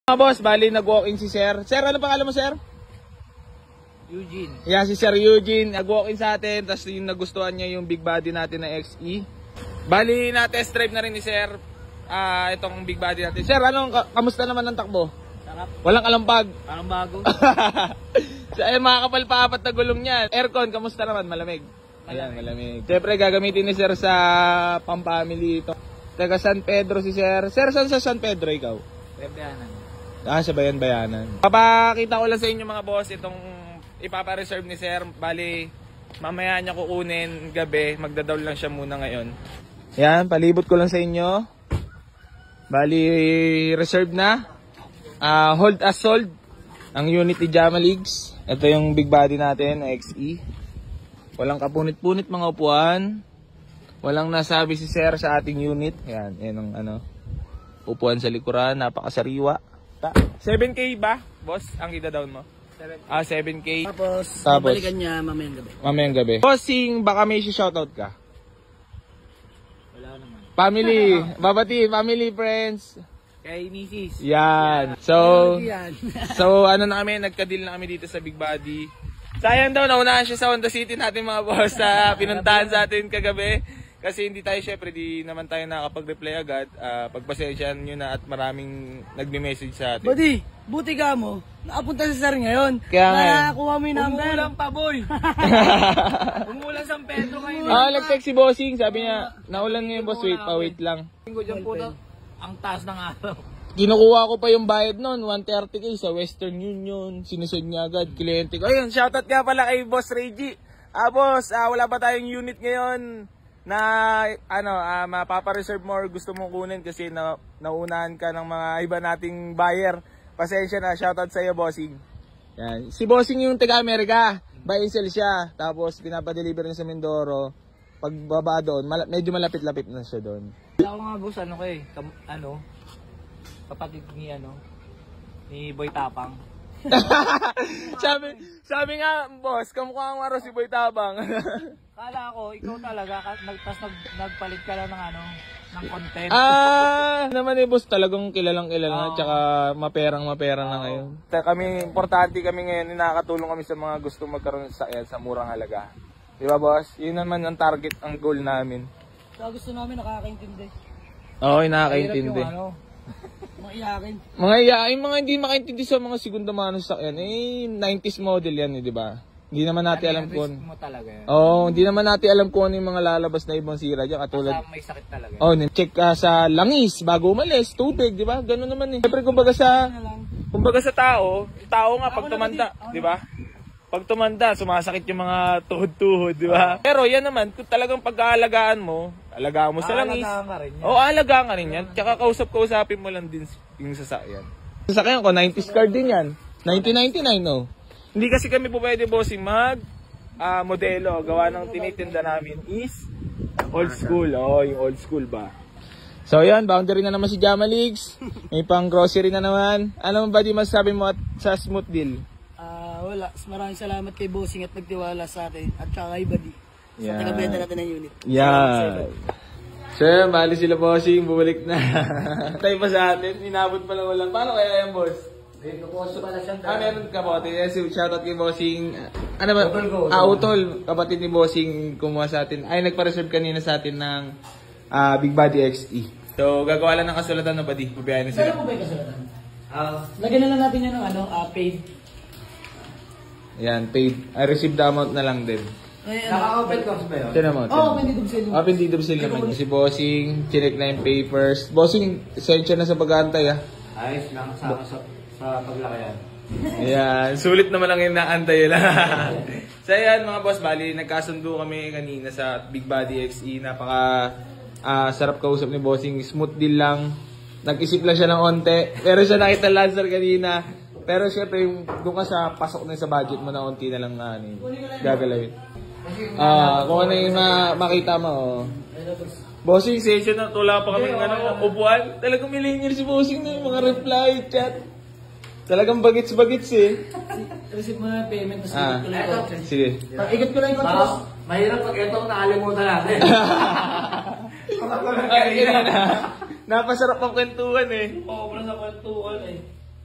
Mga boss, bali nag-walk-in si Sir. Sir, ano pangalan mo, Sir? Eugene. Yeah, si Sir Eugene. Nag-walk-in sa atin, tapos yung nagustuhan niya yung big body natin na XE. Bali, na-test drive na rin ni Sir itong big body natin. Sir, kamusta naman ang takbo? Sarap. Walang kalampag. Parang bago. So, ayun, mga kapal pa apat na gulong niyan. Aircon, kamusta naman? Malamig. Ayan, malamig. Siyempre, gagamitin ni Sir sa pang-family ito. Taga San Pedro si Sir. Sir, saan sa San Pedro ikaw? Bayanan. Sa Bayan-Bayanan. Papakita ko lang sa inyo mga boss itong ipapa-reserve ni Sir. Bali, mamaya niya kukunin gabi. Magdadaw lang siya muna ngayon. Yan, palibot ko lang sa inyo. Bali, reserve na. Hold as sold. Ang unit ni Jamaligs. Ito yung big body natin, XE. Walang kapunit-punit mga upuan. Walang nasabi si Sir sa ating unit. Yan, yan ang upuan sa likuran. Napakasariwa. 7K ba, boss, ang ida-down mo? 7K. Tapos balikan niya mamayang gabi. Mamayang gabi. Bossing, baka may shoutout ka? Wala naman. Family, babati, family, friends. Kay Mrs. Yan. So ano na kami, nagka-deal na kami dito sa Big Body. Sayang daw, naunahan siya sa Honda City natin mga boss sa pinuntahan sa atin kagabi. Kasi hindi tayo, syempre, di naman tayo nakakapag-reply agad. Pagpasensyahan nyo na at maraming nagme-message sa atin. Buddy, buti ka mo. Nakapunta sa Sir ngayon. Kaya nga. Nakakuha mo yung number. Umulan pa, boy. Umulan San Pedro ngayon. Nag-text si Bossing. Sabi niya, naulan ngayon boss, wait lang. Tingko dyan po na, ang taas ng araw. Kinukuha ko pa yung bayad nun, 130k sa Western Union. Sinusod niya agad, kliyente ko. Ayun, shoutout nga pala kay Boss Reggie. Boss, wala pa tayong unit ngayon na mapapa-reserve mo or gusto mong kunin kasi naunahan ka ng mga iba nating buyer. Pasensya na, shoutout sa iyo, Bossing. Yan. Si Bossing yung taga-Amerika, buy and sell siya. Tapos pinapadeliver niya sa Mindoro. Pagbaba doon, medyo malapit-lapit na siya doon. Ako nga boss, kapatid ni Boy Tapang. sabi nga, boss, kamukha nga raw si Boy Tabang. Kala ko, ikaw talaga, nagpalit ka lang ng content. Naman boss, talagang kilalang na, tsaka maperang na ngayon. Kami, importante kami ngayon, nakakatulong kami sa mga gusto magkaroon sa murang halaga. Di ba boss? Yun naman ang target, ang goal namin. So, gusto namin nakakaintindi. Oo, nakakaintindi. Mga iyakin, mga hindi makaintindi sa mga segunda mano sakyan. 90s model yan, di ba? Hindi naman natin alam kung hindi naman natin alam kung ano yung mga lalabas na ibang sira diyan katulad. May sakit talaga. Check sa langis bago umalis, tubig, di ba? Ganoon naman eh. Siyempre kumbaga sa tao nga pag tumanda, di ba? Pag tumanda, sumasakit yung mga tuhod-tuhod, di ba? Pero yan naman, kung talagang pag-aalagaan mo, alagaan mo sa langis. Alagaan ka rin yan. Tsaka kausapin mo lang din yung sasakyan. Sasakyan ko, 90s car din yan. 1999, no? Hindi kasi kami po pwede, bossing, modelo. Gawa ng tinitinda namin is old school. Yung old school ba? So yan, boundary na naman si Jamaligs. May pang grocery na naman. Ano ba di masasabi mo sa smooth deal? Wala. Maraming salamat kay Bossing at nagtiwala sa atin. At saka kay Buddy. Sa taga-benta natin ng unit. Yeah. Sir, mali sila Bossing. Bumalik na. Tayo pa sa atin. Inabot pa lang walang. Paano kaya yan, boss? Meron ka po. Shoutout kay Bossing. Ano ba? Utol. Kapatid ni Bossing kumuha sa atin. Ay, nagpa-reserve kanina sa atin ng Big Body XE. So, gagawa lang ng kasulatan na Buddy. Pabiyahin na sila. Ano po ba yung kasulatan? Lagyan na lang natin yan ng paid. Yan, paid. I received the amount na lang din. Naka-open course ba yun? Sino mo? Open deed of sale. Open deed of sale naman. Si Bossing, chinek na yung papers. Bossing, sensya na sa pag-aantay Ayos lang, sa paglakayan. Ayan, sulit naman lang yung naantay lang. So ayan mga boss, bali, nagkasundo kami kanina sa Big Body XE. Napaka sarap kausap ni Bossing. Smooth deal lang. Nag-isip lang siya ng onte. Pero siya nakita Lancer kanina. Pero syempre, doon ka sa pasok na sa budget mo na unti na lang gagalawin. Kung ano yung makita mo. Bossing, session na tula pa kami ng upuan. Talagang millennial si Bossing na yung mga reply, chat. Talagang bagits-bagits eh. Receive mo na payment, tapos ikot ko lang yung kotse. Sige. Ikot ko lang yung kotse. Mahirap pag ito nakalimutan natin. Napasarap ang kwentuhan eh. Oo, wala sa kwentuhan eh.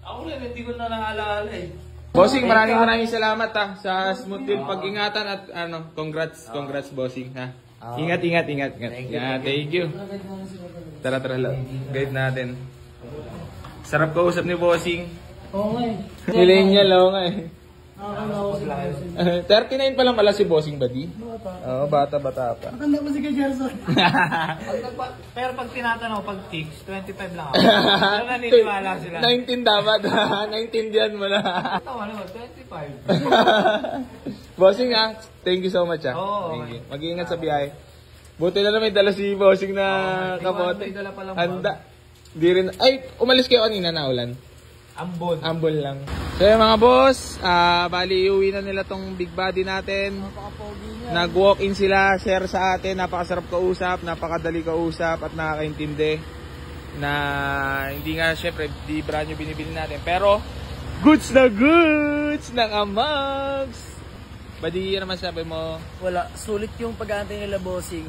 Ako rin, hindi ko na naalala eh. Bossing, maraming salamat ha sa smooth deal pag-ingatan at congrats bossing ha. Ingat. Yeah, thank you. Tara, guide natin. Sarap kausap ni bossing. Oo nga eh. Millennial, oo nga eh. Nakakalawa si Bossing. 39 pa lang pala si bossing, buddy. Bata. Oo, bata pa. Matanda pa si Kuya Gerson. Pero pag tinatanong, pag fix, 25 lang ako. Pero naniniwala sila. 19 dapat. 19 dyan mo na. Tawa naman, 25. Bossing ha, thank you so much ha. Oo, Thank you. Mag-iingat sa biyahe. Buti na may dala si bossing na kamote. may dala palang Handa. Di rin. Ay, umalis kayo kanina na ulan. Ambon Lang. So yung mga boss, bali iuwi na nila tong big body natin. Napaka-pogi niya. Nag-walk-in sila, share sa atin, napakasarap kausap, napakadali kausap at nakakaintindi. Na hindi nga syempre di brand new binibili natin. Pero goods ng Amags. Badi naman sabi mo. Wala, sulit yung pag-aantay nila Bossing.